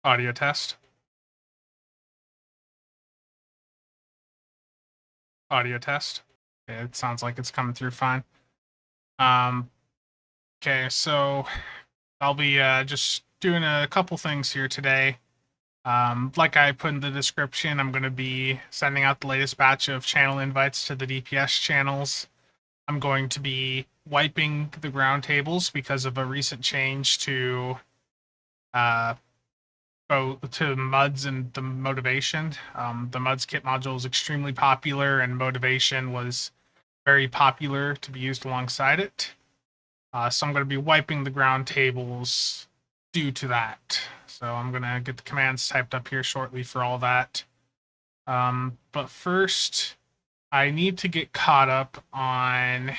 Audio test. Audio test. Okay, it sounds like it's coming through fine. Um, okay, so I'll be just doing a couple things here today. Like I put in the description, I'm going to be sending out the latest batch of channel invites to the DPS channels. I'm going to be wiping the ground tables because of a recent change to to MUDs and the motivation. The MUDs kit module is extremely popular, and motivation was very popular to be used alongside it. So I'm going to be wiping the ground tables due to that. So I'm going to get the commands typed up here shortly for all that. But first, I need to get caught up on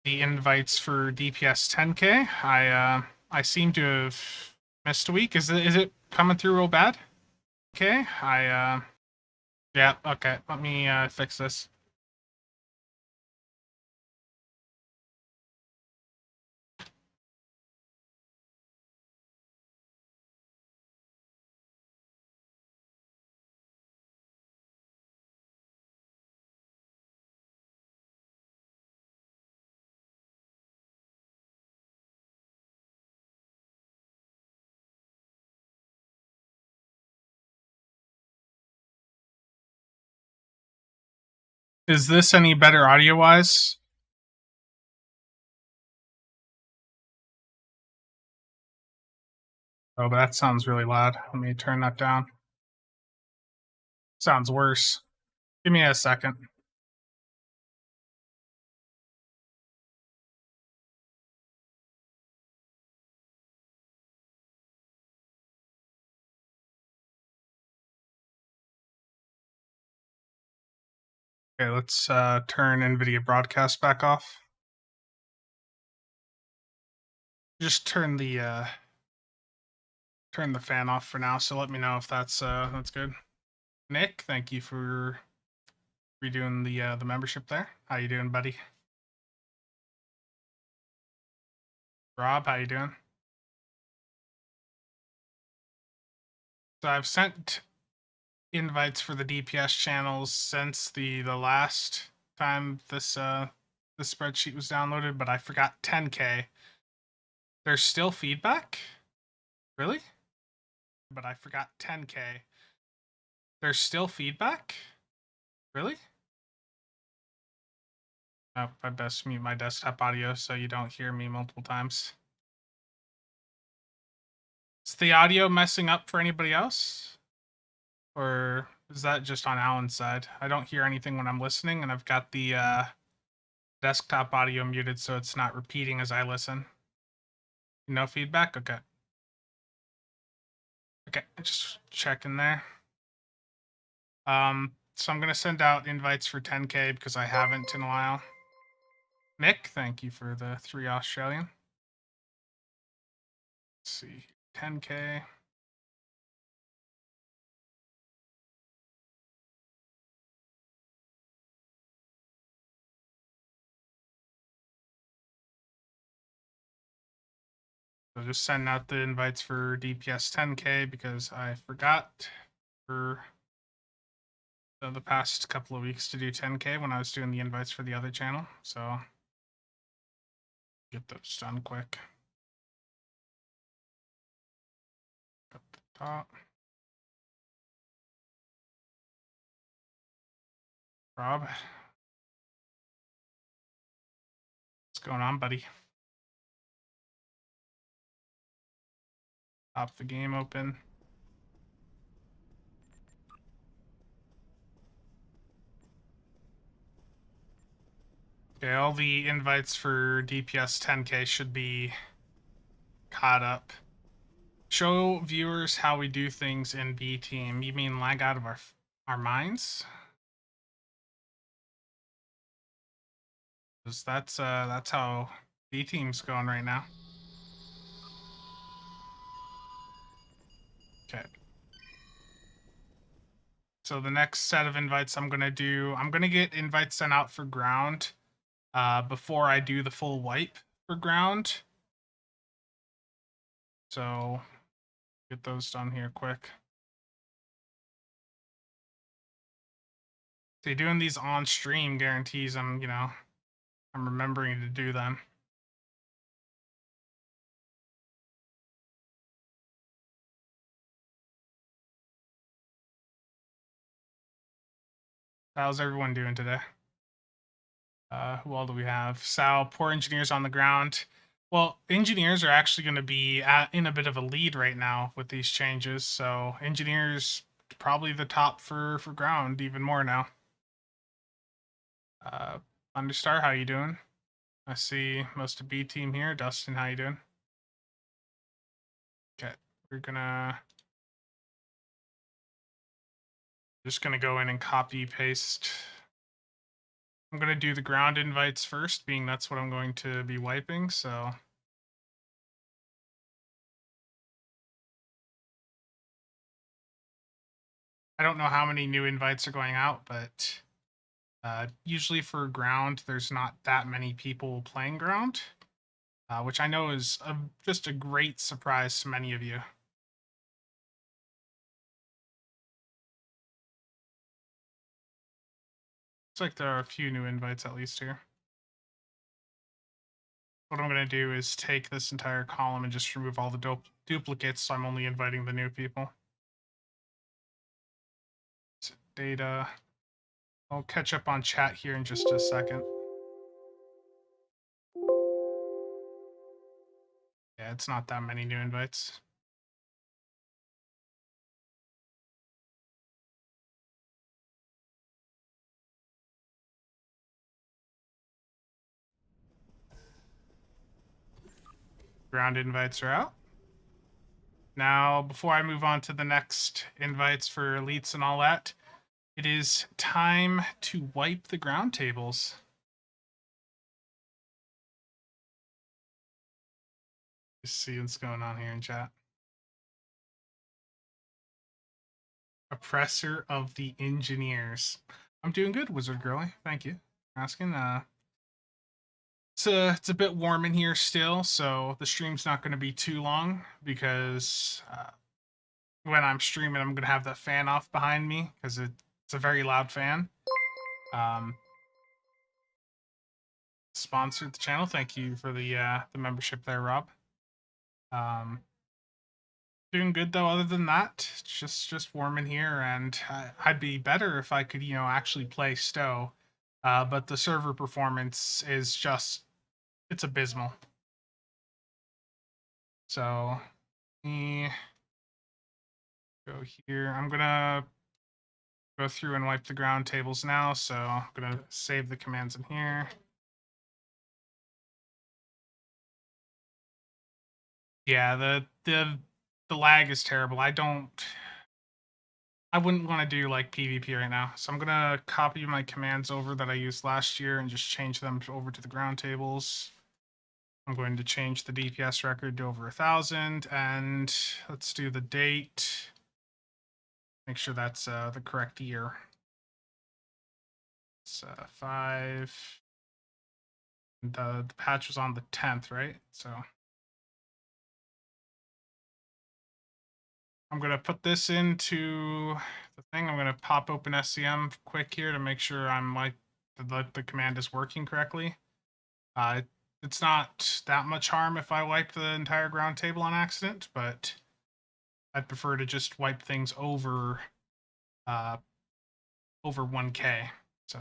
the invites for DPS 10K. I seem to have missed a week. Is it coming through real bad? Okay, yeah, okay. Let me fix this. Is this any better audio-wise? Oh, that sounds really loud. Let me turn that down. Sounds worse. Give me a second. Okay, let's turn NVIDIA broadcast back off. Just turn the fan off for now. So let me know if that's good. Nick, thank you for redoing the membership there. How you doing, buddy? Rob, how you doing? So I've sent invites for the DPS channels since the last time this spreadsheet was downloaded, but I forgot 10K. There's still feedback? Really? But I forgot 10K. There's still feedback? Really? Oh, I best mute my desktop audio so you don't hear me multiple times. Is the audio messing up for anybody else? Or is that just on Alan's side? I don't hear anything when I'm listening, and I've got the desktop audio muted so it's not repeating as I listen. No feedback? Okay. Okay, just checking there. So I'm gonna send out invites for 10K because I haven't in a while. Nick, thank you for the 3 Australian. Let's see, 10K. So just send out the invites for DPS 10K because I forgot for the past couple of weeks to do 10K when I was doing the invites for the other channel. So get those done quick. Up the top. Rob, what's going on, buddy? Pop the game open. Okay, all the invites for DPS 10K should be caught up. Show viewers how we do things in B team. You mean lag out of our minds? Because that's how B team's going right now. Okay. So the next set of invites I'm gonna get invites sent out for ground before I do the full wipe for ground. So Get those done here quick. See, doing these on stream guarantees I'm remembering to do them. How's everyone doing today? Who all do we have? Sal, poor engineers on the ground. Well, engineers are actually going to be in a bit of a lead right now with these changes. So engineers probably the top for ground even more now. Understar, how you doing? I see most of B team here. Dustin, how you doing? Okay, we're just gonna go in and copy paste. I'm gonna do the ground invites first, being that's what I'm going to be wiping. So I don't know how many new invites are going out, but usually for ground, there's not that many people playing ground, which I know is just a great surprise to many of you. Looks like there are a few new invites at least here. What I'm going to do is take this entire column and just remove all the duplicates, so I'm only inviting the new people. So data. I'll catch up on chat here in just a second. Yeah, it's not that many new invites. Ground invites are out. Now, before I move on to the next invites for elites and all that, it is time to wipe the ground tables. Just see what's going on here in chat. Oppressor of the engineers. I'm doing good, Wizard Girly. Thank you for asking. It's a bit warm in here still, so the stream's not going to be too long because when I'm streaming, I'm going to have the fan off behind me because it's a very loud fan. Sponsored the channel. Thank you for the membership there, Rob. Doing good though. Other than that, it's just warm in here, and I'd be better if I could actually play Stowe, but the server performance is just it's abysmal. So me go here. I'm gonna go through and wipe the ground tables now. So I'm gonna save the commands in here. Yeah, the lag is terrible. I wouldn't want to do like PvP right now. So I'm gonna copy my commands over that I used last year and just change them over to the ground tables. I'm going to change the DPS record to over 1,000, and let's do the date. Make sure that's the correct year. It's 5. The patch was on the 10th, right? So I'm going to put this into the thing. I'm going to pop open SCM quick here to make sure I'm like the command is working correctly. It's not that much harm if I wipe the entire ground table on accident, but I'd prefer to just wipe things over 1K. So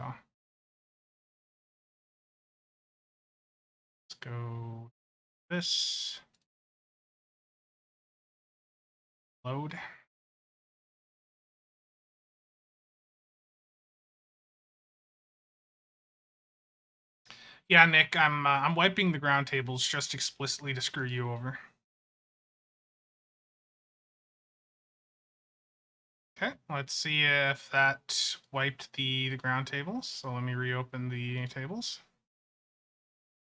let's go this. Load. Yeah, Nick, I'm wiping the ground tables just explicitly to screw you over. Okay, let's see if that wiped the ground tables. So let me reopen the tables.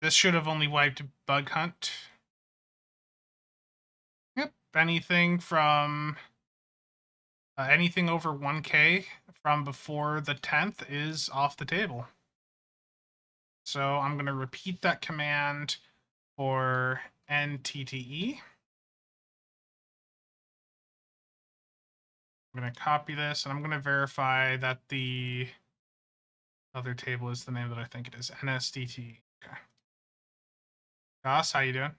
This should have only wiped Bug Hunt. Yep, anything from anything over 1K from before the 10th is off the table. So I'm going to repeat that command for NTTE. I'm going to copy this, and I'm going to verify that the other table is the name that I think it is, NSDT. Okay. Goss, how you doing?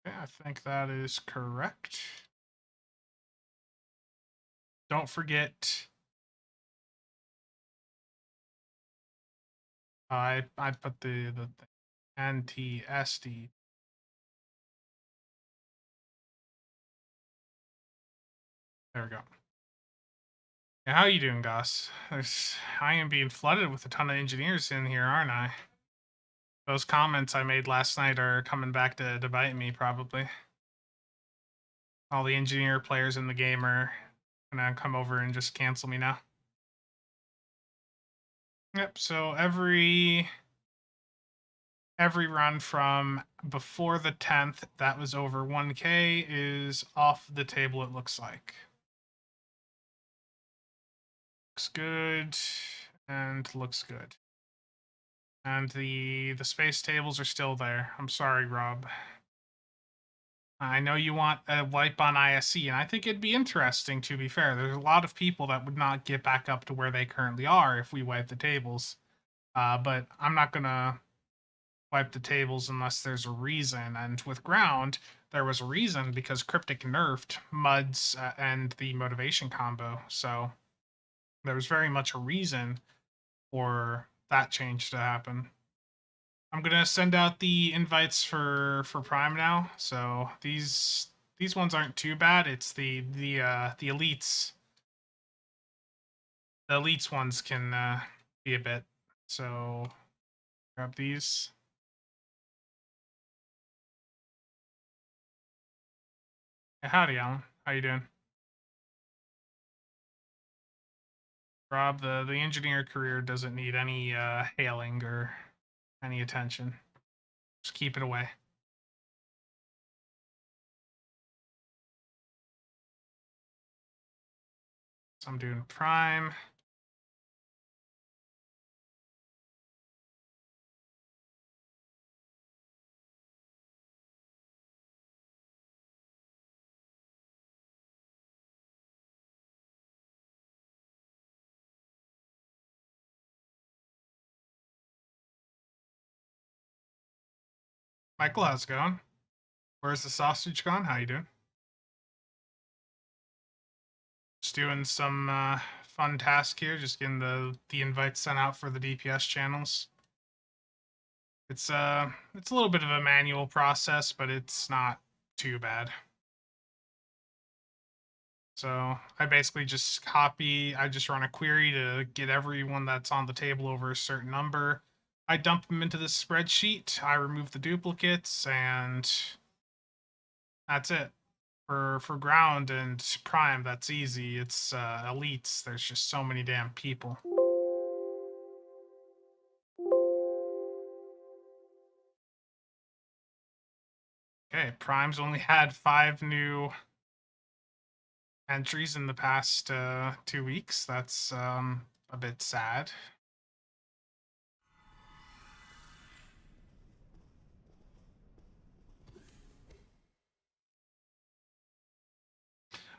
Okay, I think that is correct. Don't forget, I put the NTSD. There we go. Yeah, how you doing, Goss? I am being flooded with a ton of engineers in here, aren't I? Those comments I made last night are coming back to bite me, probably. All the engineer players in the game are gonna come over and just cancel me now. Yep, so every run from before the 10th that was over 1K is off the table, it looks like. Looks good, and looks good. And the space tables are still there. I'm sorry, Rob. I know you want a wipe on ISC, and I think it'd be interesting, to be fair. There's a lot of people that would not get back up to where they currently are if we wipe the tables. But I'm not going to wipe the tables unless there's a reason. And with ground, there was a reason because Cryptic nerfed Muds and the motivation combo. So there was very much a reason for that change to happen. I'm gonna send out the invites for Prime now. So these ones aren't too bad. It's the elites. The elites ones can be a bit. So grab these. Hey, howdy, Alan. How you doing? Rob, the engineer career doesn't need any hailing or any attention. Just keep it away. So I'm doing Prime. Michael, how's it going? Where's the sausage gone? How you doing? Just doing some fun task here, just getting the invites sent out for the DPS channels. It's a little bit of a manual process, but it's not too bad. So I basically just I just run a query to get everyone that's on the table over a certain number. I dump them into this spreadsheet, I remove the duplicates, and that's it. For ground and prime, that's easy. It's elites. There's just so many damn people. Okay, prime's only had 5 new entries in the past 2 weeks. That's a bit sad.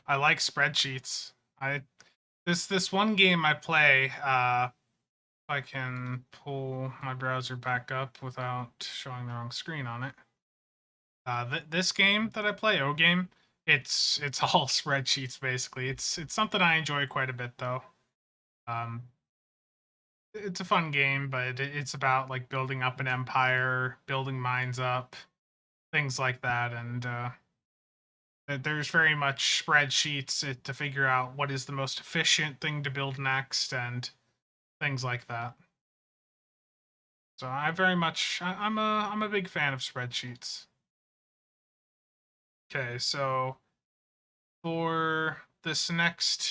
I like spreadsheets. This one game I play, if I can pull my browser back up without showing the wrong screen on it. This game that I play, O game, it's all spreadsheets basically. It's something I enjoy quite a bit though. It's a fun game, but it's about like building up an empire, building mines up, things like that, and there's very much spreadsheets to figure out what is the most efficient thing to build next and things like that. So I'm a big fan of spreadsheets. Okay, so for this next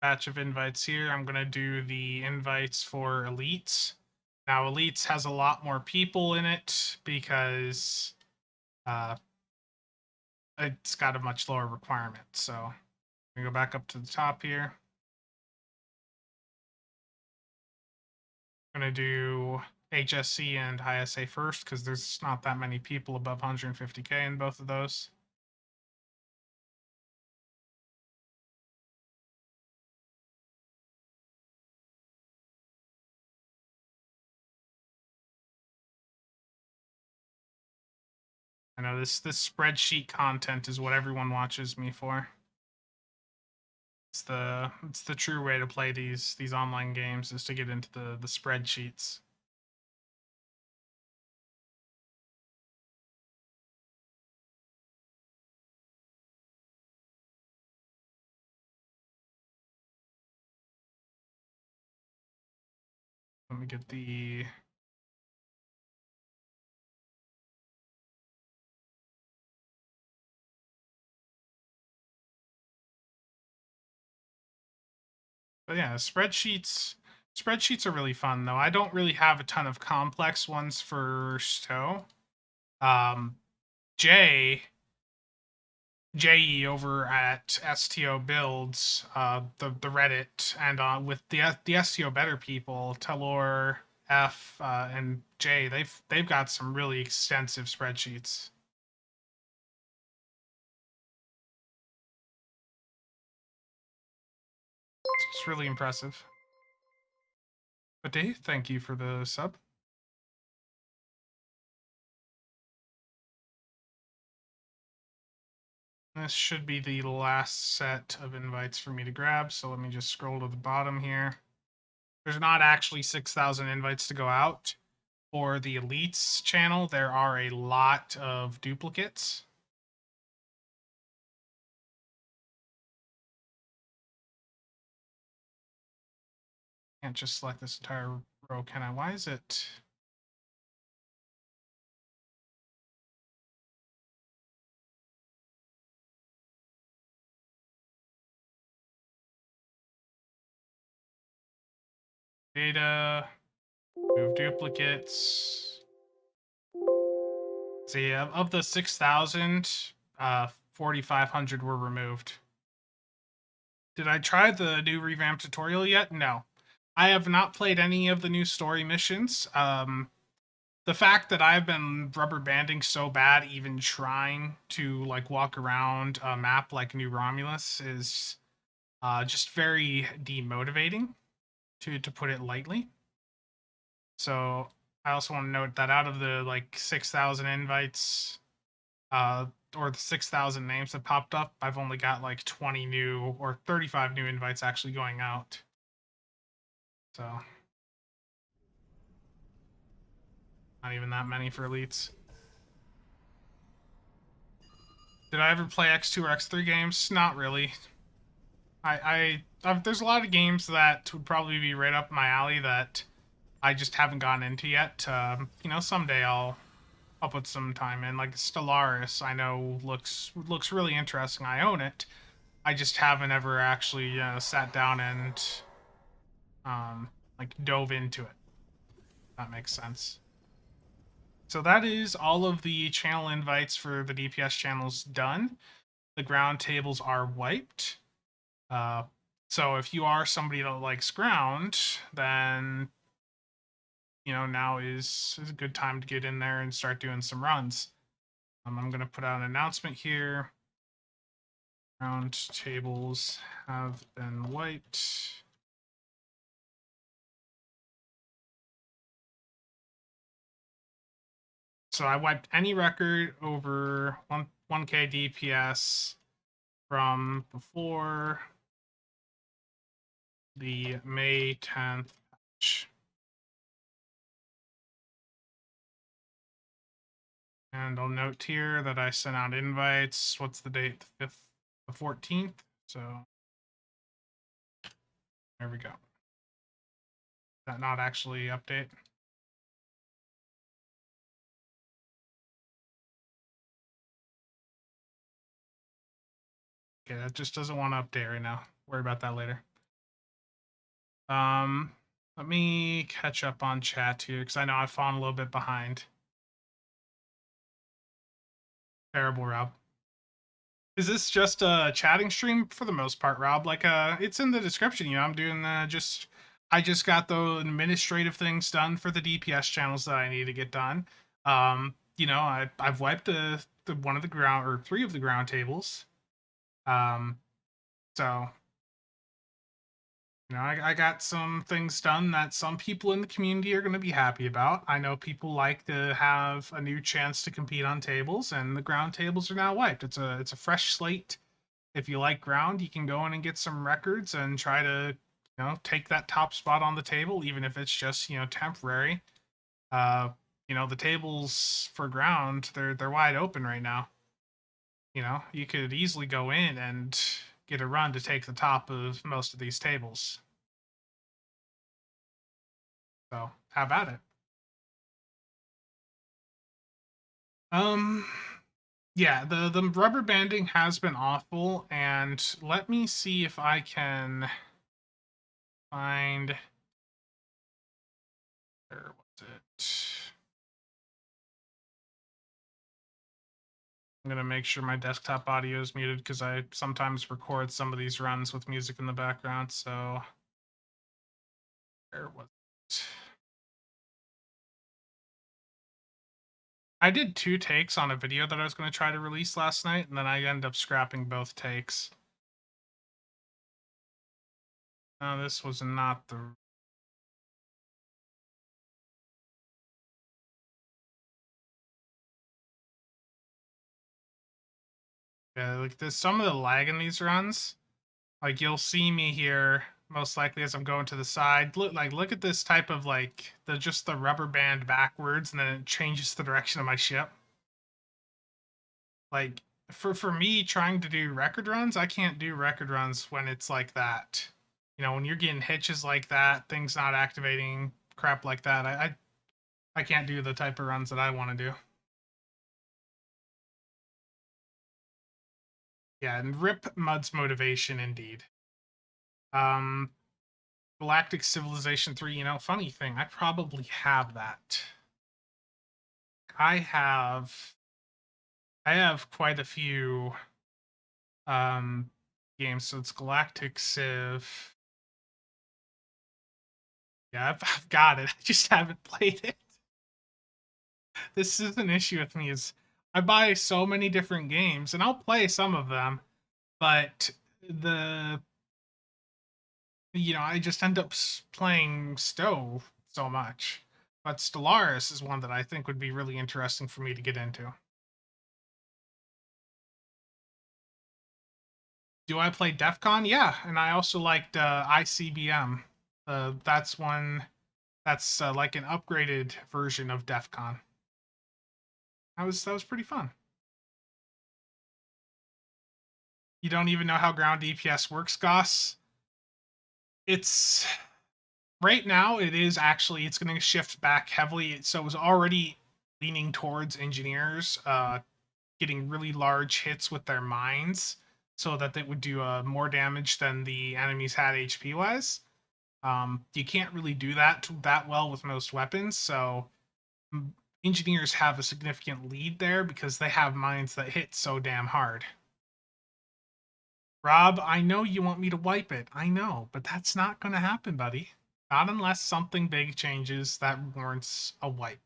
batch of invites here, I'm gonna do the invites for elites. Now, elites has a lot more people in it because it's got a much lower requirement. So I'm gonna go back up to the top here. I'm gonna do HSC and ISA first because there's not that many people above 150K in both of those. I know this spreadsheet content is what everyone watches me for. It's the true way to play these online games is to get into the spreadsheets. Let me get the But yeah, spreadsheets are really fun though. I don't really have a ton of complex ones for Stowe. Jay JE over at STO Builds, the Reddit, and with the STO Better people, Telor, F, and J, they've got some really extensive spreadsheets. It's really impressive. But Dave, thank you for the sub. This should be the last set of invites for me to grab, so let me just scroll to the bottom here. There's not actually 6,000 invites to go out. For the Elites channel, there are a lot of duplicates. Can't just select this entire row, can I? Why is it? Data, move duplicates. See, of the 6,000, 4,500 were removed. Did I try the new revamped tutorial yet? No. I have not played any of the new story missions. The fact that I've been rubber banding so bad, even trying to like walk around a map like New Romulus is just very demotivating, to put it lightly. So I also want to note that out of the like 6,000 invites, or the 6,000 names that popped up, I've only got like 20 new or 35 new invites actually going out. So not even that many for elites. Did I ever play X2 or X3 games? Not really. There's a lot of games that would probably be right up my alley that I just haven't gotten into yet. You know, someday I'll put some time in. Like Stellaris, I know looks really interesting. I own it. I just haven't ever actually sat down and like dove into it. That makes sense. So that is all of the channel invites for the DPS channels done. The ground tables are wiped. So if you are somebody that likes ground, then you know now is a good time to get in there and start doing some runs. I'm going to put out an announcement here. Ground tables have been wiped. So I wiped any record over 1K DPS from before the May 10th patch. And I'll note here that I sent out invites. What's the date? The 5th, the 14th. So there we go. That not actually update. Okay, that just doesn't want to update right now. Worry about that later. Let me catch up on chat here because I know I've fallen a little bit behind. Terrible, Rob. Is this just a chatting stream for the most part, Rob? Like, it's in the description. You know, I'm doing just I just got the administrative things done for the DPS channels that I need to get done. I've wiped one of the ground or three of the ground tables. Um, so I got some things done that some people in the community are going to be happy about. I know people like to have a new chance to compete on tables, and the ground tables are now wiped. It's a fresh slate. If you like ground, you can go in and get some records and try to take that top spot on the table, even if it's just temporary. Uh, the tables for ground, they're wide open right now. You could easily go in and get a run to take the top of most of these tables. So how about it? Um, yeah, the rubber banding has been awful, and let me see if I can find where was it? I'm gonna make sure my desktop audio is muted because I sometimes record some of these runs with music in the background. So where was it? I did 2 takes on a video that I was going to try to release last night, and then I ended up scrapping both takes. No, this was not the. Yeah, like there's some of the lag in these runs. Like you'll see me here most likely as I'm going to the side. Look at this type of the rubber band backwards, and then it changes the direction of my ship. Like for me trying to do record runs, I can't do record runs when it's like that. When you're getting hitches like that, things not activating, crap like that. I can't do the type of runs that I want to do. Yeah, and rip Mud's motivation indeed. Um, Galactic Civilization 3, funny thing, I probably have that. I have I have quite a few um games, so it's Galactic Civ. Yeah, I've got it. I just haven't played it. This is an issue with me is I buy so many different games and I'll play some of them, but the I just end up playing Stove so much. But Stellaris is one that I think would be really interesting for me to get into. Do I play DEF CON? Yeah, and I also liked ICBM. That's one that's like an upgraded version of DEF CON. That was pretty fun. You don't even know how ground DPS works, Goss? It's right now it's going to shift back heavily. So it was already leaning towards engineers getting really large hits with their mines so that they would do more damage than the enemies had HP wise. You can't really do that well with most weapons, so engineers have a significant lead there because they have mines that hit so damn hard. Rob, I know you want me to wipe it. I know, but that's not going to happen, buddy. Not unless something big changes that warrants a wipe.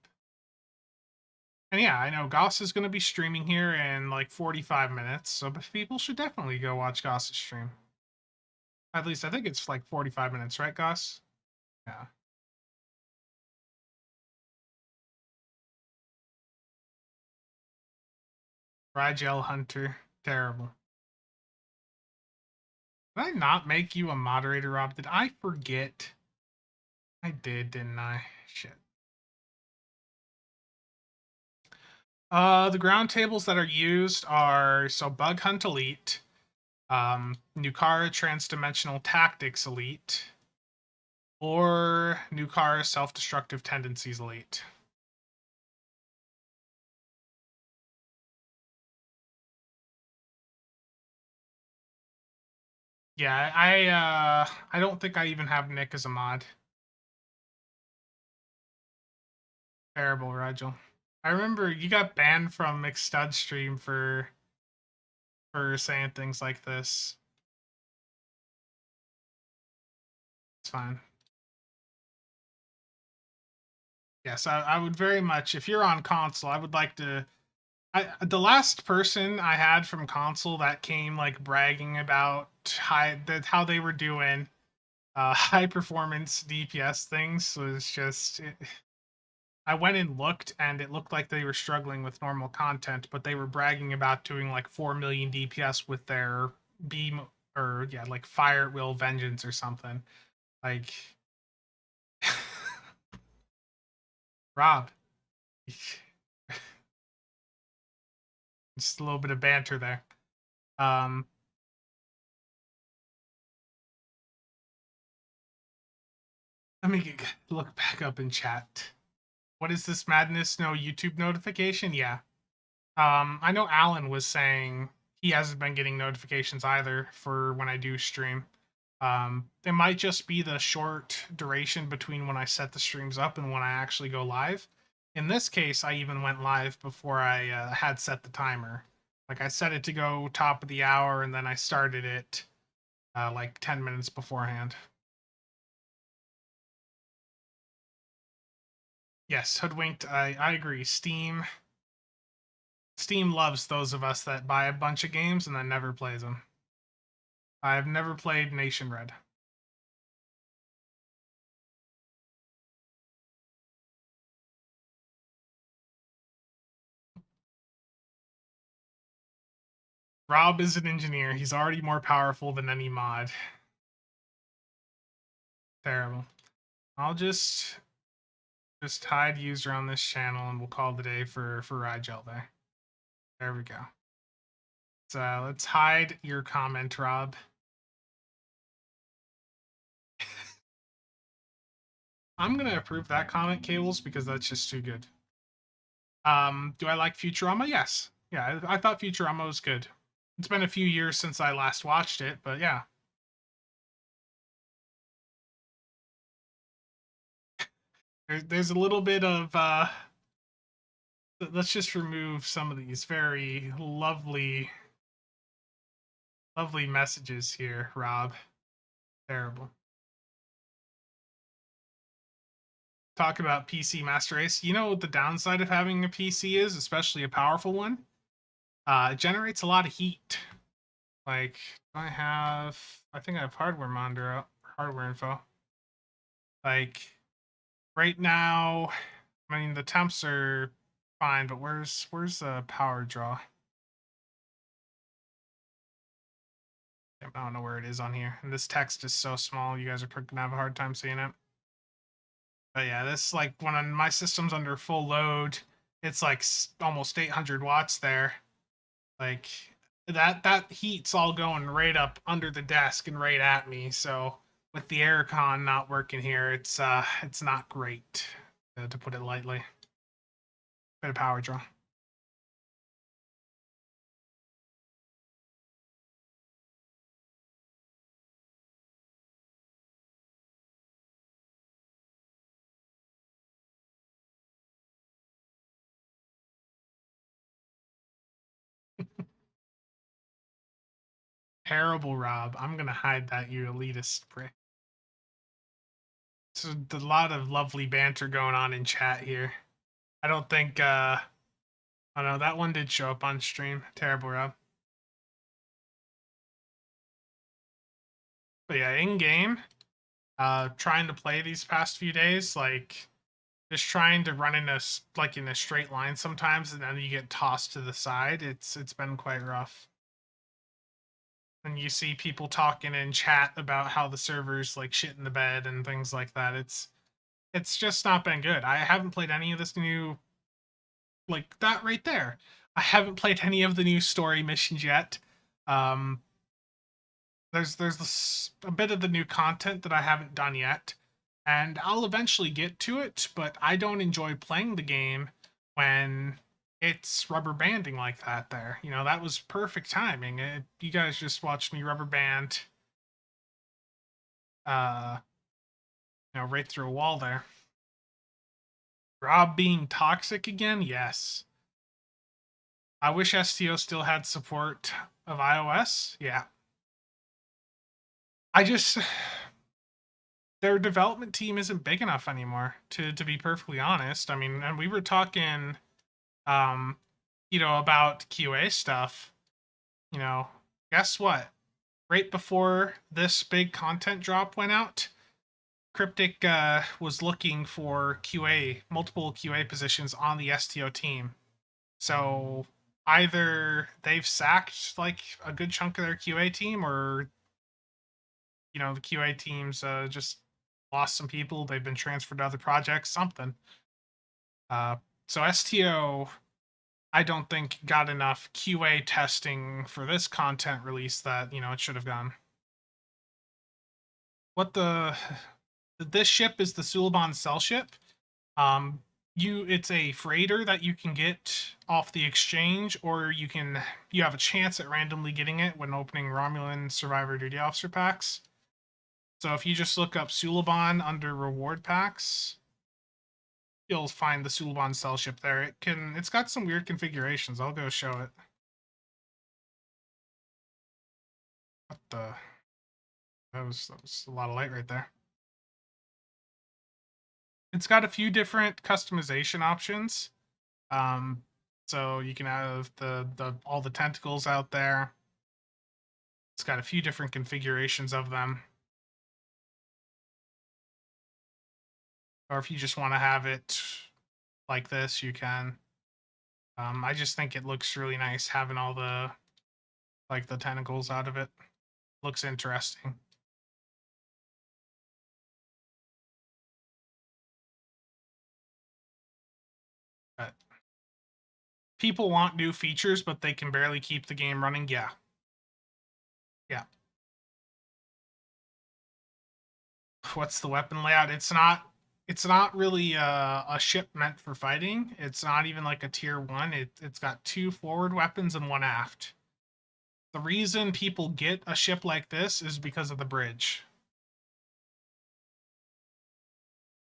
And yeah, I know Goss is going to be streaming here in like 45 minutes, so people should definitely go watch Goss's stream. At least I think it's like 45 minutes, right, Goss? Yeah. Rigel Hunter. Terrible. Did I not make you a moderator, Rob? Did I forget? I did, didn't I? Shit. The ground tables that are used are Bug Hunt Elite, Nukara Transdimensional Tactics Elite, or Nukara Self-Destructive Tendencies Elite. Yeah, I don't think I even have Nick as a mod. Terrible, Rigel. I remember you got banned from McStud stream for saying things like this. It's fine. Yes, I would very much. If you're on console, I would like to. The last person I had from console that came like bragging about how they were doing high performance DPS things was just. I went and looked, and it looked like they were struggling with normal content, but they were bragging about doing like 4 million DPS with their beam or yeah, like Fire at Will Vengeance or something. Like, Rob, just a little bit of banter there. Um, Let me look back up in chat. What is this madness? No YouTube notification? Yeah. I know Alan was saying he hasn't been getting notifications either for when I do stream. It might just be the short duration between when I set the streams up and when I actually go live. In this case, I even went live before I had set the timer. Like I set it to go top of the hour, and then I started it like 10 minutes beforehand. Yes, hoodwinked. I agree. Steam loves those of us that buy a bunch of games and then never plays them. I've never played Nation Red. Rob is an engineer. He's already more powerful than any mod. Terrible. I'll just hide user on this channel and we'll call the day for Rigel there. There we go. So let's hide your comment, Rob. I'm gonna approve that comment, Cables, because that's just too good. Do I like Futurama? Yes. Yeah, I thought Futurama was good. It's been a few years since I last watched it, but yeah. There's a little bit of let's just remove some of these very lovely messages here, Rob. Terrible. Talk about PC Master Race. You know what the downside of having a PC is, especially a powerful one? It generates a lot of heat. Like, I think I have hardware monitor up, hardware info. Like, right now, I mean, the temps are fine, but where's the power draw? I don't know where it is on here. And this text is so small, you guys are gonna have a hard time seeing it. But yeah, this like when my system's under full load, it's like almost 800 watts there. Like that heat's all going right up under the desk and right at me. So with the aircon not working here, it's not great, to put it lightly. Bit of power draw. Terrible, Rob. I'm gonna hide that, you elitist prick. So a lot of lovely banter going on in chat here. I don't think I don't know, that one did show up on stream. Terrible, Rob. But yeah, in game, trying to play these past few days, like just trying to run in a straight line sometimes, and then you get tossed to the side. It's been quite rough. And you see people talking in chat about how the server's like shit in the bed and things like that. It's just not been good. I haven't played any of this new, like that right there. I haven't played any of the new story missions yet. Um, there's a bit of the new content that I haven't done yet, and I'll eventually get to it. But I don't enjoy playing the game when it's rubber banding like that. There, you know, that was perfect timing. You guys just watched me rubber band, uh, right through a wall there. Rob being toxic again? Yes. I wish STO still had support of iOS. Yeah. I just their development team isn't big enough anymore, to be perfectly honest. I mean, and we were talking, um, about QA stuff. Guess what? Right before this big content drop went out, Cryptic was looking for multiple QA positions on the STO team. So either they've sacked like a good chunk of their QA team, or the QA teams just lost some people. They've been transferred to other projects, something. Uh, so STO, I don't think got enough QA testing for this content release that it should have gone. What the? This ship is the Suliban Cell ship. Um, it's a freighter that you can get off the exchange, or you have a chance at randomly getting it when opening Romulan Survivor Duty Officer packs. So if you just look up Suliban under reward packs, you'll find the Suliban Cell ship there. It's got some weird configurations. I'll go show it. What the? That was a lot of light right there. It's got a few different customization options. So you can have all the tentacles out there. It's got a few different configurations of them. Or if you just want to have it like this, you can. I just think it looks really nice having all the tentacles out of it. Looks interesting. But people want new features, but they can barely keep the game running. Yeah. Yeah. What's the weapon layout? It's not really a ship meant for fighting. It's not even like a tier 1. It's got 2 forward weapons and 1 aft. The reason people get a ship like this is because of the bridge.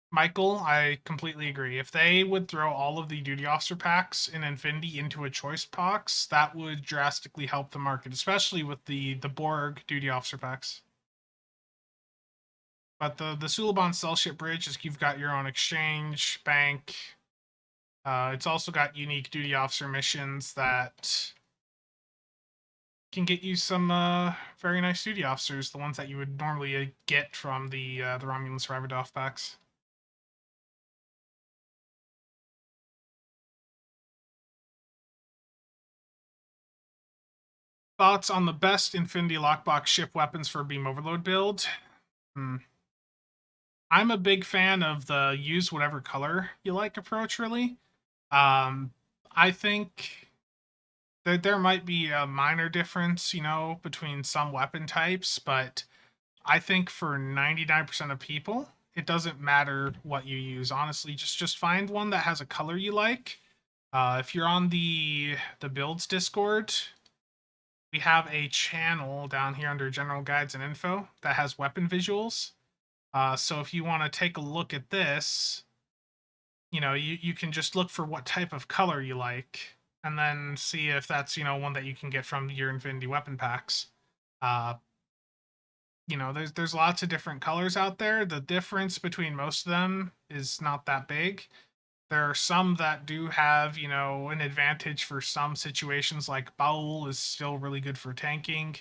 Michael, I completely agree. If they would throw all of the duty officer packs in Infinity into a choice box, that would drastically help the market, especially with the Borg duty officer packs. But the Suliban Cell Ship Bridge is you've got your own exchange, bank. It's also got unique duty officer missions that can get you some very nice duty officers, the ones that you would normally get from the Romulan Survivor DOF packs. Thoughts on the best Infinity Lockbox ship weapons for Beam Overload build? I'm a big fan of the use whatever color you like approach, really. I think that there might be a minor difference, between some weapon types, but I think for 99% of people, it doesn't matter what you use. Honestly, just find one that has a color you like. If you're on the builds Discord, we have a channel down here under general guides and info that has weapon visuals. So if you want to take a look at this, you can just look for what type of color you like, and then see if that's one that you can get from your Infinity weapon packs. There's lots of different colors out there. The difference between most of them is not that big. There are some that do have, an advantage for some situations, like Bowl is still really good for tanking.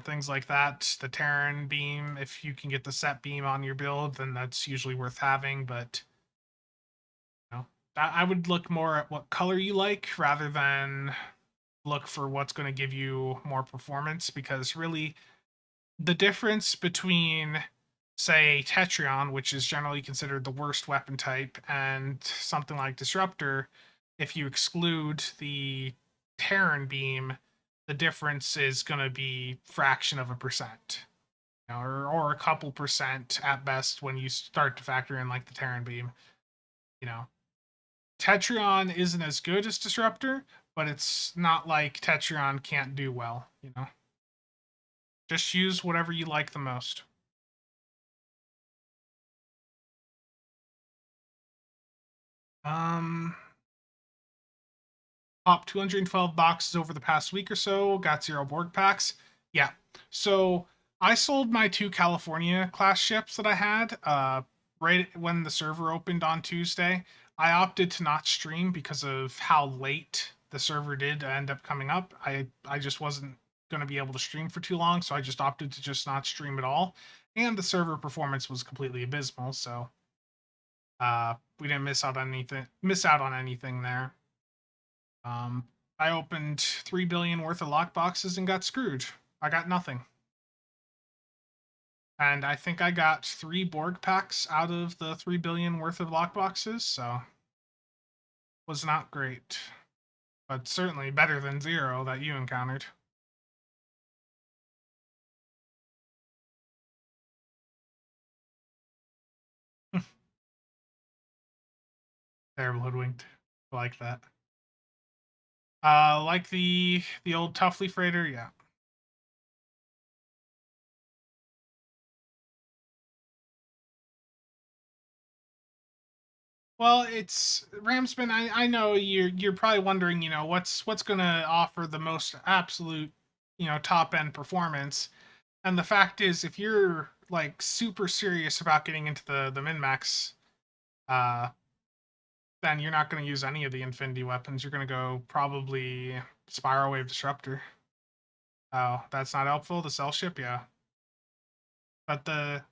Things like that. The Terran beam, if you can get the set beam on your build, then that's usually worth having. But I would look more at what color you like rather than look for what's going to give you more performance, because really the difference between, say, Tetrion, which is generally considered the worst weapon type, and something like Disruptor, if you exclude the Terran beam, the difference is going to be fraction of a percent, or a couple percent at best when you start to factor in like the Terran beam. Tetrion isn't as good as Disruptor, but it's not like Tetrion can't do well. Just use whatever you like the most. Top 212 boxes over the past week or so. Got 0 Borg packs. Yeah. So I sold my 2 California class ships that I had right when the server opened on Tuesday. I opted to not stream because of how late the server did end up coming up. I just wasn't going to be able to stream for too long, so I just opted to just not stream at all. And the server performance was completely abysmal, so we didn't miss out on anything there. I opened 3 billion worth of lockboxes and got screwed. I got nothing. And I think I got 3 Borg packs out of the 3 billion worth of lockboxes, so was not great. But certainly better than 0 that you encountered. Terrible hoodwinked. I like that. Like the old Tuffley freighter, yeah. Well, it's Ramsman. I know you're probably wondering, what's gonna offer the most absolute, top end performance. And the fact is, if you're like super serious about getting into the min max, uh, then you're not going to use any of the Infinity weapons. You're going to go probably Spiral Wave Disruptor. Oh, that's not helpful. The Cell Ship, yeah. But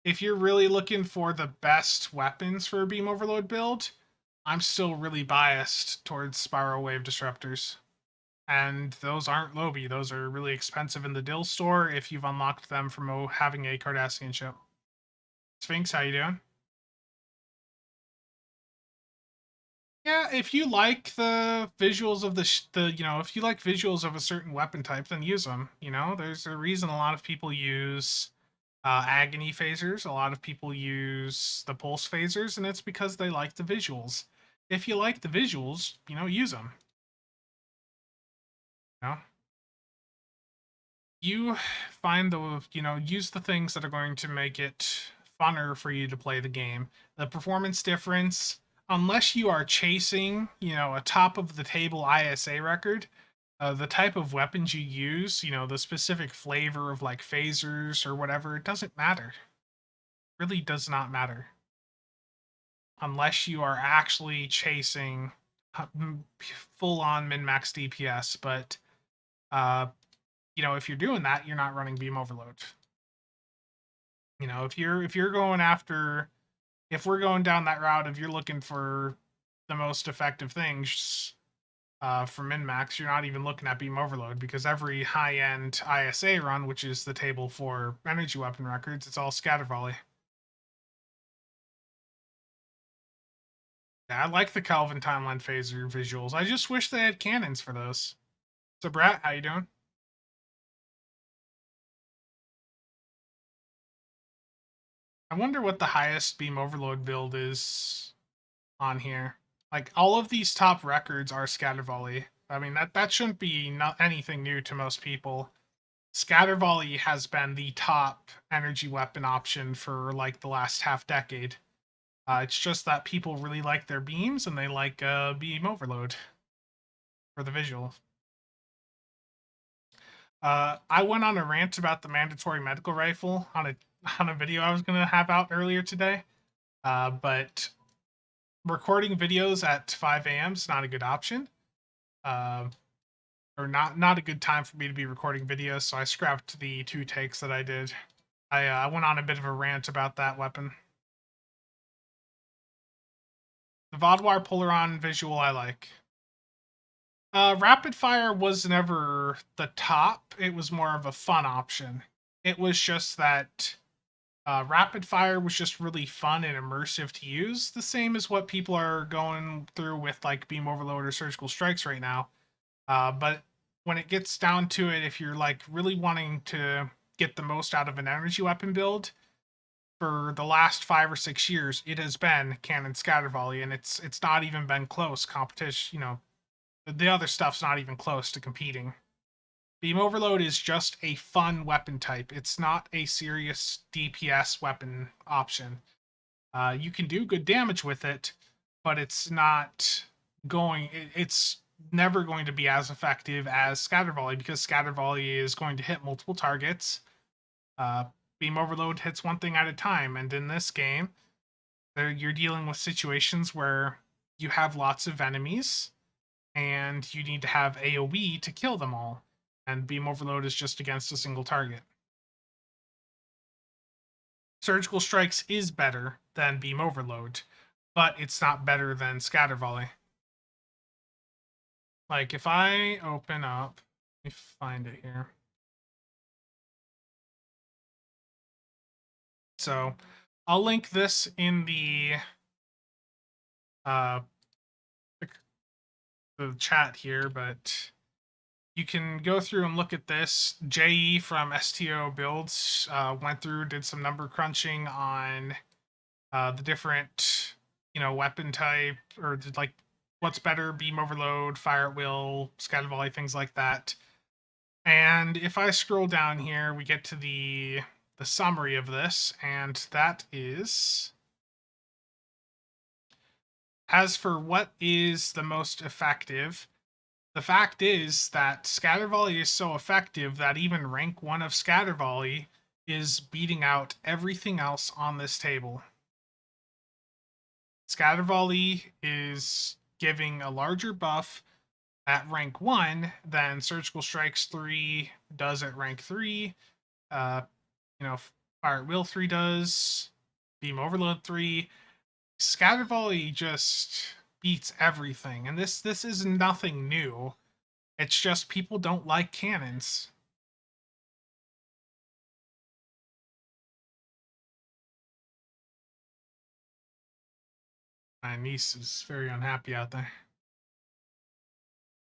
if you're really looking for the best weapons for a Beam Overload build, I'm still really biased towards Spiral Wave Disruptors. And those aren't Lobby. Those are really expensive in the Dill store if you've unlocked them from having a Cardassian ship. Sphinx, how you doing? Yeah, if you like the visuals of if you like visuals of a certain weapon type, then use them. There's a reason a lot of people use agony phasers. A lot of people use the pulse phasers, and it's because they like the visuals. If you like the visuals, use them. You know, you find use the things that are going to make it funner for you to play the game. The performance difference, unless you are chasing, a top of the table ISA record, the type of weapons you use, the specific flavor of like phasers or whatever, it doesn't matter. It really does not matter. Unless you are actually chasing full on min max DPS. But if you're doing that, you're not running beam overload. If you're going after, if we're going down that route, if you're looking for the most effective things for min max, you're not even looking at beam overload, because every high end ISA run, which is the table for energy weapon records, it's all scatter volley. Yeah, I like the Kelvin timeline phaser visuals. I just wish they had cannons for those. So Brat, how you doing? I wonder what the highest beam overload build is on here. Like, all of these top records are scatter volley. I mean, that shouldn't be anything new to most people. Scatter volley has been the top energy weapon option for like the last half decade. It's just that people really like their beams and they like beam overload for the visual. I went on a rant about the mandatory medical rifle on a video I was gonna have out earlier today, but recording videos at 5 a.m. is not a good option, or not a good time for me to be recording videos. So I scrapped the 2 takes that I did. I went on a bit of a rant about that weapon. The Vodwar Polaron visual I like. Rapid fire was never the top. It was more of a fun option. It was just that rapid fire was just really fun and immersive to use. The same as what people are going through with like beam overload or surgical strikes right now. But when it gets down to it, if you're like really wanting to get the most out of an energy weapon build, for the last 5 or 6 years, it has been cannon scatter volley, and it's not even been close competition. The other stuff's not even close to competing. Beam overload is just a fun weapon type. It's not a serious DPS weapon option. You can do good damage with it, but it's not going. It's never going to be as effective as scatter volley, because scatter volley is going to hit multiple targets. Beam overload hits one thing at a time, and in this game, you're dealing with situations where you have lots of enemies, and you need to have AoE to kill them all, and beam overload is just against a single target. Surgical strikes is better than beam overload, but it's not better than scatter volley. Like if I open up, let me find it here. So I'll link this in uh the chat here, but you can go through and look at this. JE from STO Builds went through, did some number crunching on the different, weapon type, or like what's better, beam overload, fire at will, scatter volley, things like that. And if I scroll down here, we get to the summary of this, and that is, as for what is the most effective, the fact is that scatter volley is so effective that even rank 1 of scatter volley is beating out everything else on this table. Scatter volley is giving a larger buff at rank 1 than surgical strikes 3 does at rank 3. Fire at will 3 does, beam overload 3. Scatter volley just beats everything, and this is nothing new. It's just people don't like cannons. My niece is very unhappy out there.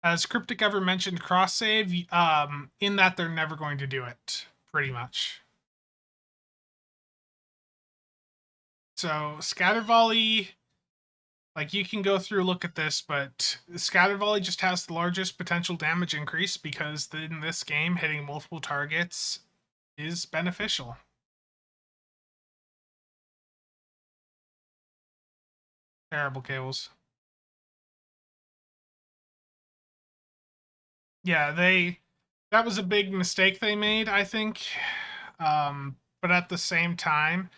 Has Cryptic ever mentioned cross save? In that they're never going to do it, pretty much. So scatter volley, like you can go through look at this, but scatter volley just has the largest potential damage increase because in this game hitting multiple targets is beneficial. Terrible cables. Yeah, that was a big mistake they made, I think. But at the same time,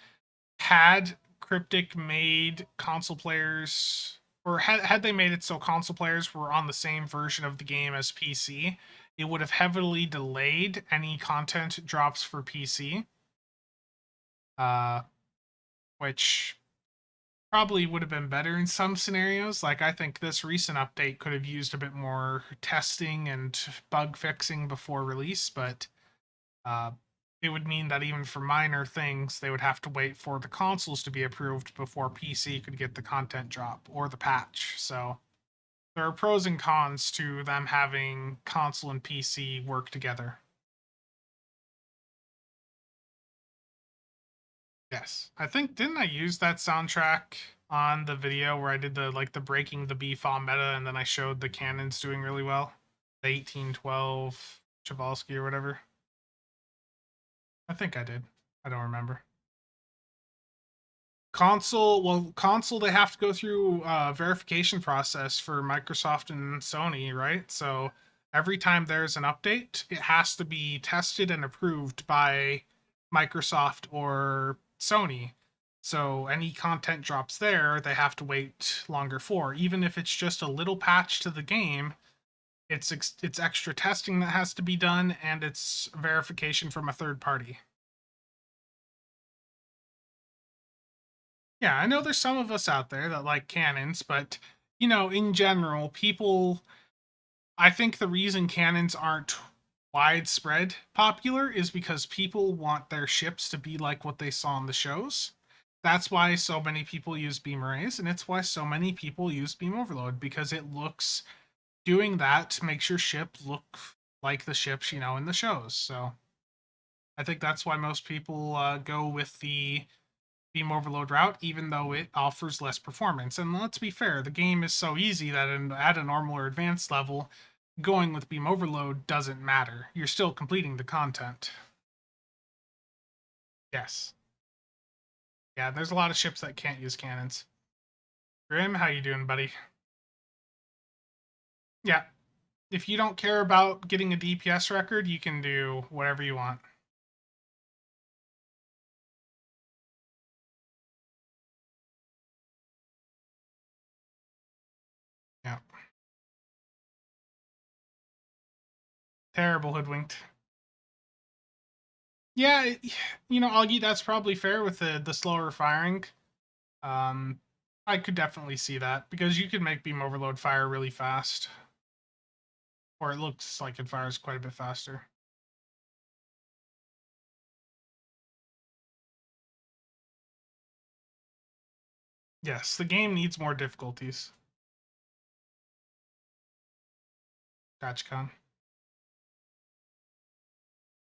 had Cryptic made console players, or had they made it so console players were on the same version of the game as PC, it would have heavily delayed any content drops for PC. Which probably would have been better in some scenarios. Like, I think this recent update could have used a bit more testing and bug fixing before release, but it would mean that even for minor things, they would have to wait for the consoles to be approved before PC could get the content drop or the patch. So there are pros and cons to them having console and PC work together. Yes. I think, didn't I use that soundtrack on the video where I did the breaking the BFOM meta, and then I showed the cannons doing really well? The 1812 Chavalsky or whatever. I think I did. I don't remember. Console, they have to go through a verification process for Microsoft and Sony, right? So every time there's an update, it has to be tested and approved by Microsoft or Sony. So any content drops there, they have to wait longer for. Even if it's just a little patch to the game, it's extra testing that has to be done, and it's verification from a third party. Yeah, I know there's some of us out there that like cannons, but in general, people, I think the reason cannons aren't widespread popular is because people want their ships to be like what they saw in the shows. That's why so many people use beam arrays, and it's why so many people use beam overload, because doing that makes your ship look like the ships in the shows. So I think that's why most people go with the beam overload route, even though it offers less performance. And let's be fair, the game is so easy that at a normal or advanced level, going with beam overload doesn't matter. You're still completing the content. Yes. Yeah, there's a lot of ships that can't use cannons. Grim, how you doing, buddy? Yeah. If you don't care about getting a DPS record, you can do whatever you want. Terrible hoodwinked. Yeah, Augie, that's probably fair with the slower firing. Um, I could definitely see that because you can make beam overload fire really fast, or it looks like it fires quite a bit faster. Yes, the game needs more difficulties. GotchaCon.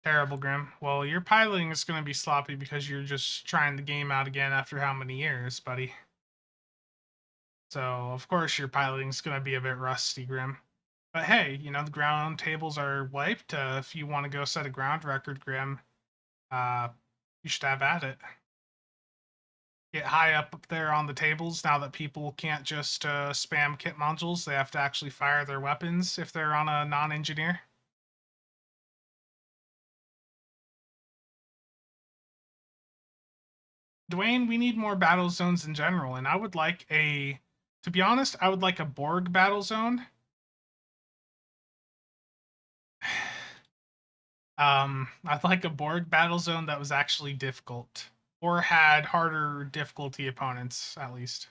Terrible, Grim. Well, your piloting is going to be sloppy because you're just trying the game out again after how many years, buddy? So, of course, your piloting is going to be a bit rusty, Grim. But hey, the ground tables are wiped. If you want to go set a ground record, Grim, you should have at it. Get high up there on the tables now that people can't just spam kit modules. They have to actually fire their weapons if they're on a non-engineer. Dwayne, we need more battle zones in general, and I would like to be honest, I would like a Borg battle zone. I'd like a Borg battle zone that was actually difficult, or had harder difficulty opponents, at least.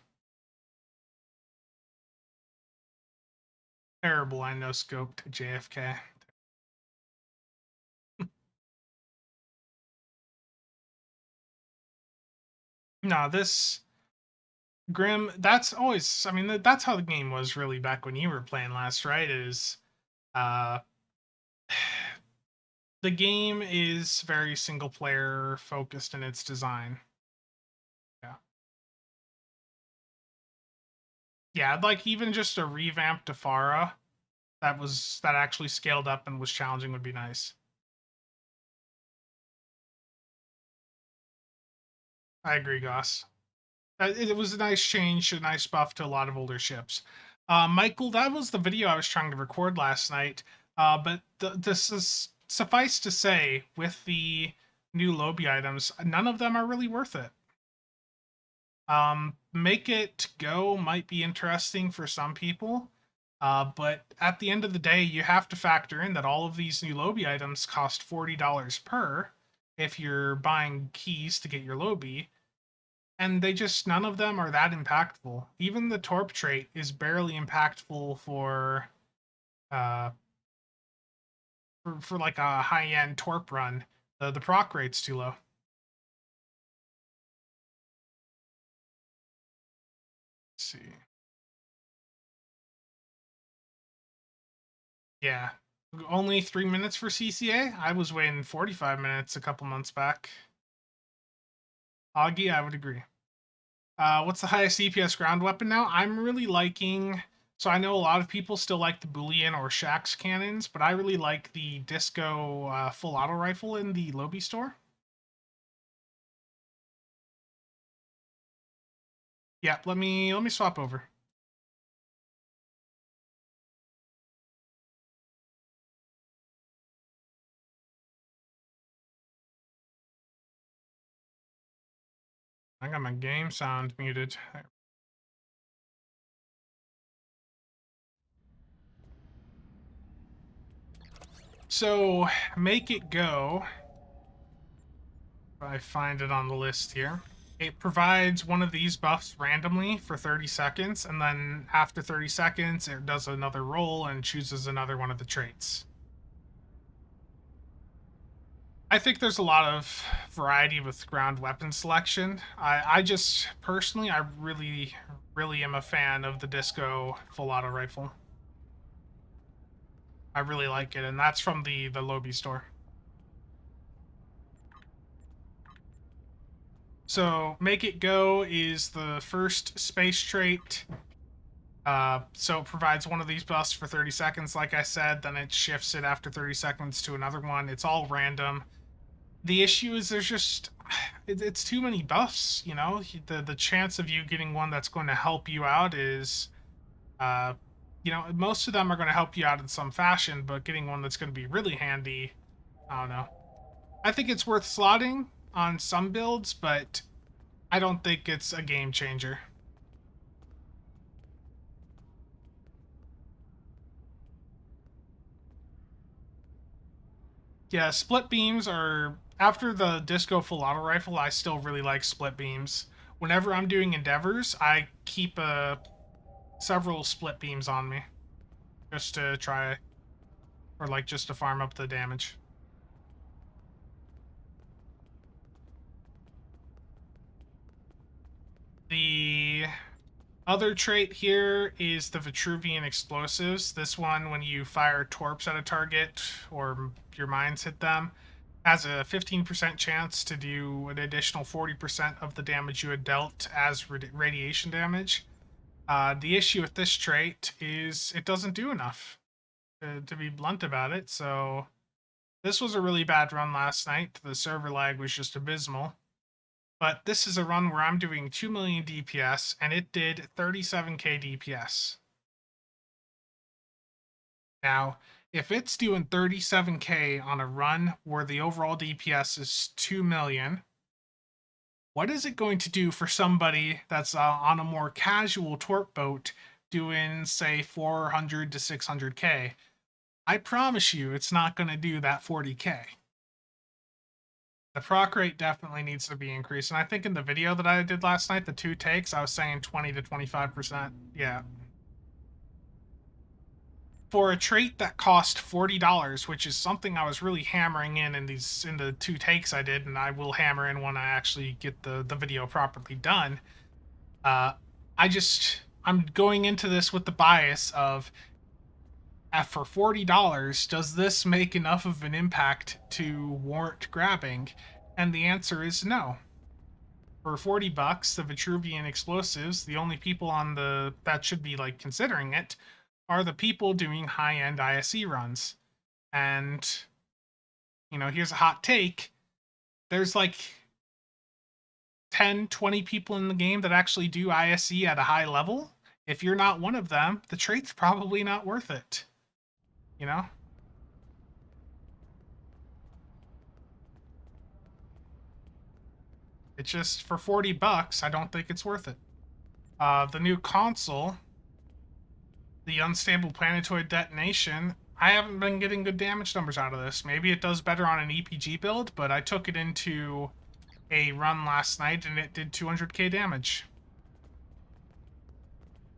Terrible, I no scoped JFK. No, this Grim, that's always, I mean, that's how the game was really back when you were playing last, right? Uh, the game is very single player focused in its design. Yeah. Yeah, like even just a revamped Afara that actually scaled up and was challenging would be nice. I agree, Goss. It was a nice change, a nice buff to a lot of older ships. Michael, that was the video I was trying to record last night. But this is suffice to say, with the new lobby items, none of them are really worth it. Make it go might be interesting for some people, but at the end of the day, you have to factor in that all of these new lobby items cost $40 per if you're buying keys to get your lobby, and none of them are that impactful. Even the Torp trait is barely impactful uh, for like a high-end Torp run. The proc rate's too low. Let's see. Yeah. Only 3 minutes for CCA? I was waiting 45 minutes a couple months back. Augie, I would agree. What's the highest CPS ground weapon now? I'm really liking... So I know a lot of people still like the Boolean or Shax cannons, but I really like the Disco full auto rifle in the Lobby store. Yeah, let me swap over. I got my game sound muted. So, make it go. If I find it on the list here. It provides one of these buffs randomly for 30 seconds, and then after 30 seconds, it does another roll and chooses another one of the traits. I think there's a lot of variety with ground weapon selection. I just, personally, I really, really am a fan of the Disco full auto rifle. I really like it, and that's from the Lobby store. So, Make It Go is the first space trait. So it provides one of these buffs for 30 seconds, like I said, then it shifts it after 30 seconds to another one. It's all random. The issue is it's too many buffs, The chance of you getting one that's going to help you out is, most of them are going to help you out in some fashion, but getting one that's going to be really handy, I don't know. I think it's worth slotting on some builds, but I don't think it's a game changer. Yeah, split beams are after the disco full auto rifle. I still really like split beams. Whenever I'm doing endeavors, I keep several split beams on me just to try, or like just to farm up the damage. The other trait here is the Vitruvian explosives. This one, when you fire torps at a target or your mines hit them, has a 15% chance to do an additional 40% of the damage you had dealt as radiation damage. The issue with this trait is it doesn't do enough, to be blunt about it. So this was a really bad run last night. The server lag was just abysmal. But this is a run where I'm doing 2 million DPS, and it did 37k DPS. Now, if it's doing 37k on a run where the overall DPS is 2 million, what is it going to do for somebody that's on a more casual torp boat doing, say, 400 to 600k? I promise you it's not going to do that 40k. The proc rate definitely needs to be increased. And I think in the video that I did last night, the 2 takes, I was saying 20 to 25%. Yeah. For a trait that cost $40, which is something I was really hammering in the 2 takes I did, and I will hammer in when I actually get the video properly done. I'm going into this with the bias of, for $40, does this make enough of an impact to warrant grabbing? And the answer is no. For $40, the Vitruvian explosives, the only people that should be like considering it are the people doing high-end ISE runs. And, here's a hot take. There's like 10, 20 people in the game that actually do ISE at a high level. If you're not one of them, the trait's probably not worth it. It's just for $40, I don't think it's worth it. The new console, the unstable planetoid detonation, I haven't been getting good damage numbers out of this. Maybe it does better on an EPG build, but I took it into a run last night and it did 200k damage.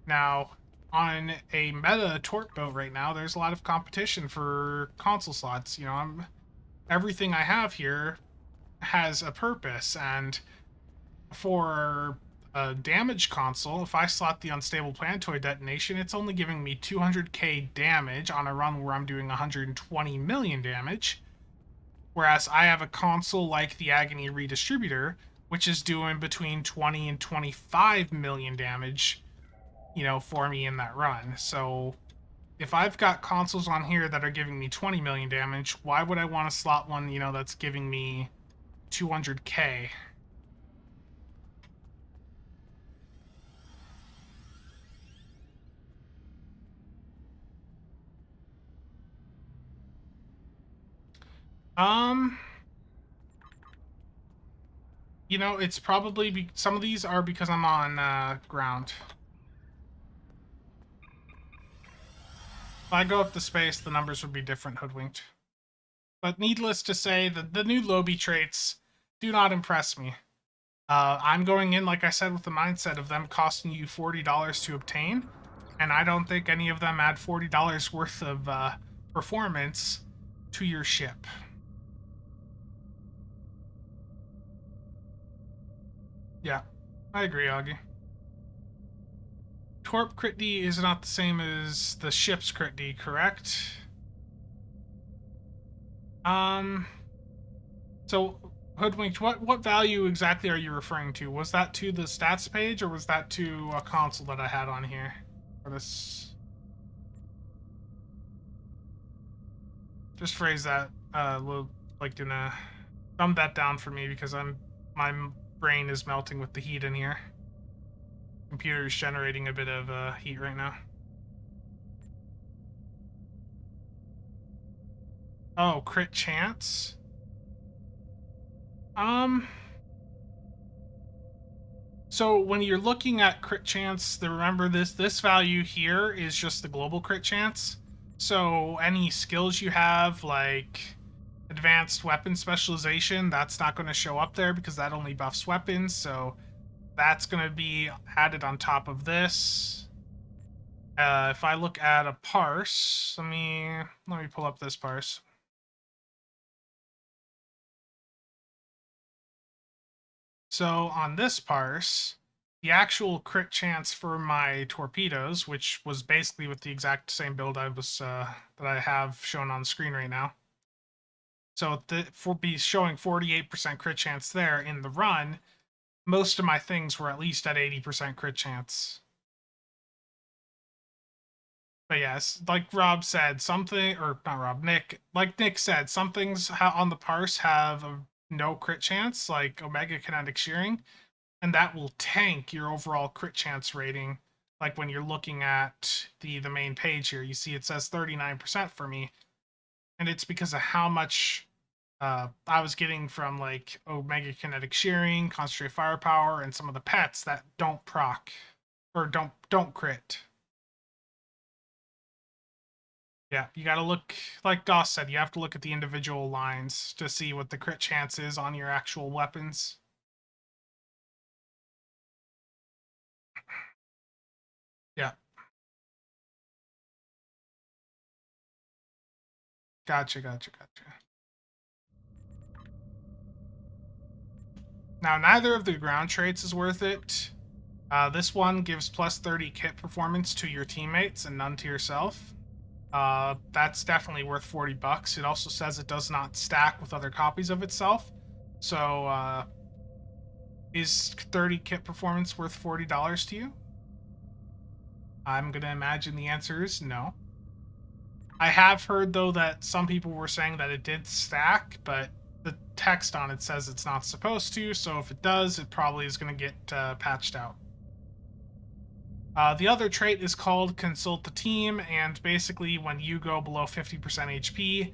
Now, on a meta torp boat right now, there's a lot of competition for console slots. Everything I have here has a purpose, and for a damage console, if I slot the unstable planetoid detonation, it's only giving me 200k damage on a run where I'm doing 120 million damage. Whereas I have a console like the Agony Redistributor, which is doing between 20 and 25 million damage, for me in that run. So if I've got consoles on here that are giving me 20 million damage, why would I want to slot one, that's giving me 200k? It's probably some of these are because I'm on ground. If I go up the space, the numbers would be different, hoodwinked. But needless to say, the new Lobby traits do not impress me. I'm going in, like I said, with the mindset of them costing you $40 to obtain, and I don't think any of them add $40 worth of performance to your ship. Yeah, I agree, Augie. Torp crit D is not the same as the ship's crit D, correct? So, Hoodwinked, what value exactly are you referring to? Was that to the stats page, or was that to a console that I had on here? For this... Just phrase that, gonna dumb that down for me, because my brain is melting with the heat in here. Computer is generating a bit of heat right now. Oh, crit chance? So when you're looking at crit chance, remember this value here is just the global crit chance. So any skills you have, like advanced weapon specialization, that's not going to show up there because that only buffs weapons, so that's going to be added on top of this. If I look at a parse, let me pull up this parse. So on this parse, the actual crit chance for my torpedoes, which was basically with the exact same build I was that I have shown on screen right now. So for be showing 48% crit chance there in the run, most of my things were at least at 80% crit chance. But yes, like Rob said, something, or not Rob, Nick, like Nick said, some things on the parse have a no crit chance, like Omega Kinetic Shearing, and that will tank your overall crit chance rating. Like when you're looking at the main page here, you see it says 39% for me, and it's because of how much I was getting from like Omega Kinetic Shearing, Concentrate Firepower, and some of the pets that don't proc or don't crit. Yeah, you got to look, like Goss said, you have to look at the individual lines to see what the crit chance is on your actual weapons. Yeah. Gotcha. Now, neither of the ground traits is worth it. This one gives plus 30 kit performance to your teammates and none to yourself. That's definitely worth 40 bucks. It also says it does not stack with other copies of itself. So, is 30 kit performance worth $40 to you? I'm going to imagine the answer is no. I have heard, though, that some people were saying that it did stack, but the text on it says it's not supposed to, so if it does, it probably is going to get patched out. The other trait is called Consult the Team, and basically when you go below 50% HP,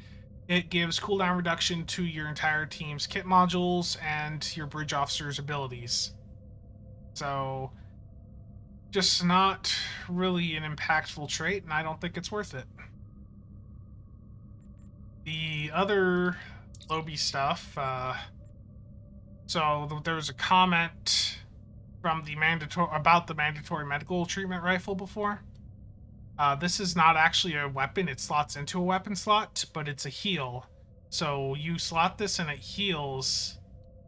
it gives cooldown reduction to your entire team's kit modules and your bridge officer's abilities. So, just not really an impactful trait, and I don't think it's worth it. The other Lobby stuff, so there's a comment from the mandatory medical treatment rifle before. This is not actually a weapon, it slots into a weapon slot, but it's a heal. So you slot this and it heals.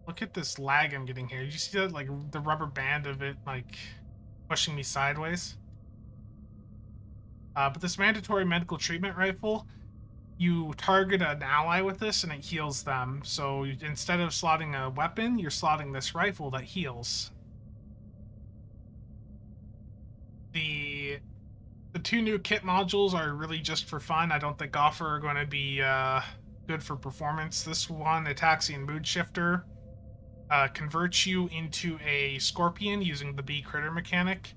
Look at this lag I'm getting here. Did you see that, like, the rubber band of it, like, pushing me sideways? But this mandatory medical treatment rifle, you target an ally with this and it heals them. So instead of slotting a weapon, you're slotting this rifle that heals. The two new kit modules are really just for fun. I don't think are going to be good for performance. This one, Ataxian Mood Shifter, converts you into a scorpion using the B critter mechanic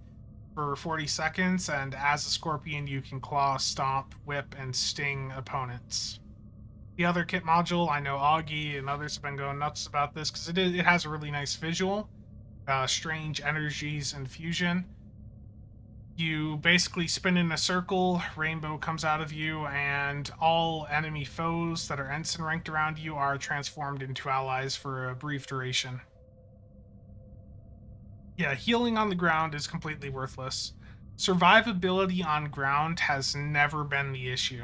for 40 seconds, and as a scorpion you can claw, stomp, whip, and sting opponents. The other kit module, I know Augie and others have been going nuts about this because it has a really nice visual, strange energies and fusion. You basically spin in a circle, rainbow comes out of you, and all enemy foes that are ensign ranked around you are transformed into allies for a brief duration. Yeah, healing on the ground is completely worthless. Survivability on ground has never been the issue.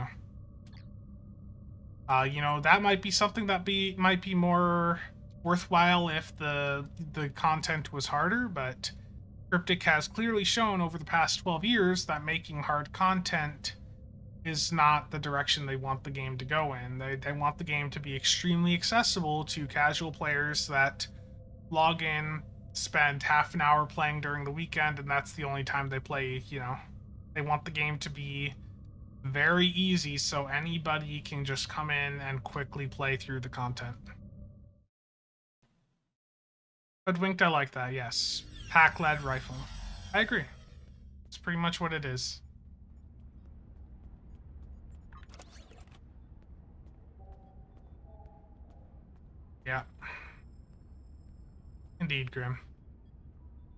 That might be something that might be more worthwhile if the content was harder, but Cryptic has clearly shown over the past 12 years that making hard content is not the direction they want the game to go in. They want the game to be extremely accessible to casual players that log in, spend half an hour playing during the weekend, and that's the only time they play. They want the game to be very easy so anybody can just come in and quickly play through the content. Hoodwinked, I like that, yes. Pack-led rifle. I agree. It's pretty much what it is. Yeah. Indeed, Grim.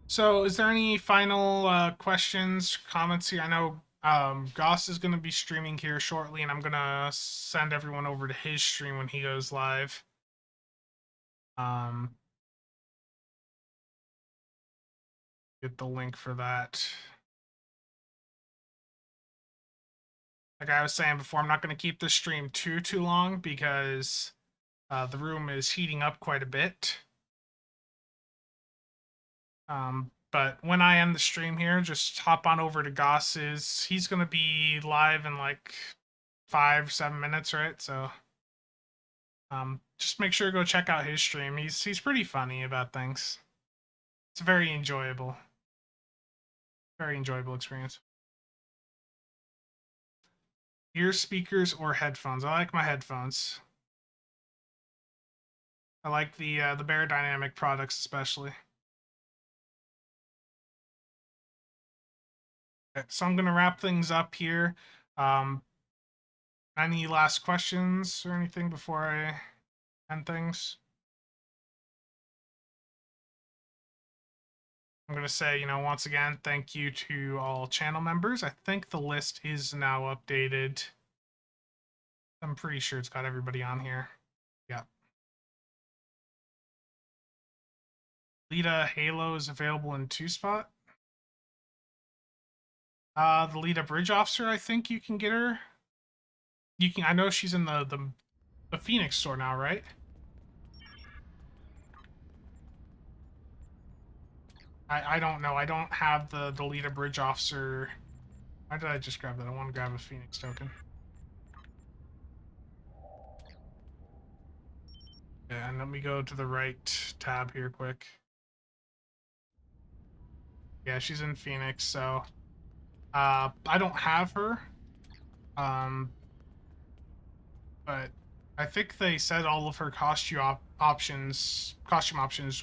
So, is there any final questions, comments here? I know Goss is going to be streaming here shortly, and I'm going to send everyone over to his stream when he goes live. Get the link for that. Like I was saying before, I'm not going to keep this stream too long because the room is heating up quite a bit. But when I end the stream here, just hop on over to Goss's. He's going to be live in like 5-7 minutes, right? So just make sure to go check out his stream. He's pretty funny about things. It's very enjoyable experience. Ear speakers or headphones? I like my headphones. I like the Bear Dynamic products especially. Okay, so I'm gonna wrap things up here. Any last questions or anything before I end things? I'm going to say, once again, thank you to all channel members. I think the list is now updated. I'm pretty sure it's got everybody on here. Yeah. Lita Halo is available in 2-spot. The Lita Bridge Officer, I think you can get her. I know she's in the Phoenix store now, right? I don't know. I don't have the Lita Bridge Officer. Why did I just grab that? I want to grab a Phoenix token. Yeah, and let me go to the right tab here quick. Yeah, she's in Phoenix, so I don't have her. But I think they said all of her costume options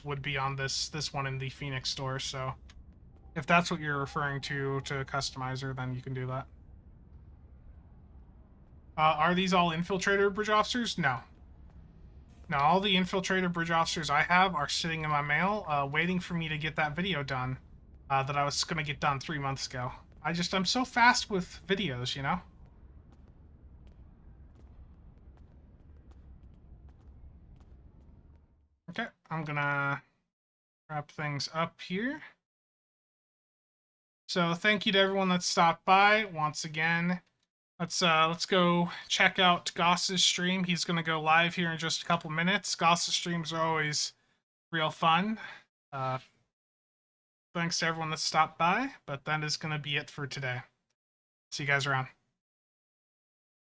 would be on this one in the Phoenix store. So if that's what you're referring to customize her, then you can do that. Are these all Infiltrator Bridge Officers? No. No, all the Infiltrator Bridge Officers I have are sitting in my mail, waiting for me to get that video done that I was going to get done 3 months ago. I'm so fast with videos, you know? Okay, I'm going to wrap things up here. So thank you to everyone that stopped by once again. Let's go check out Goss's stream. He's gonna go live here in just a couple minutes. Goss's streams are always real fun. Thanks to everyone that stopped by, but that is gonna be it for today. See you guys around.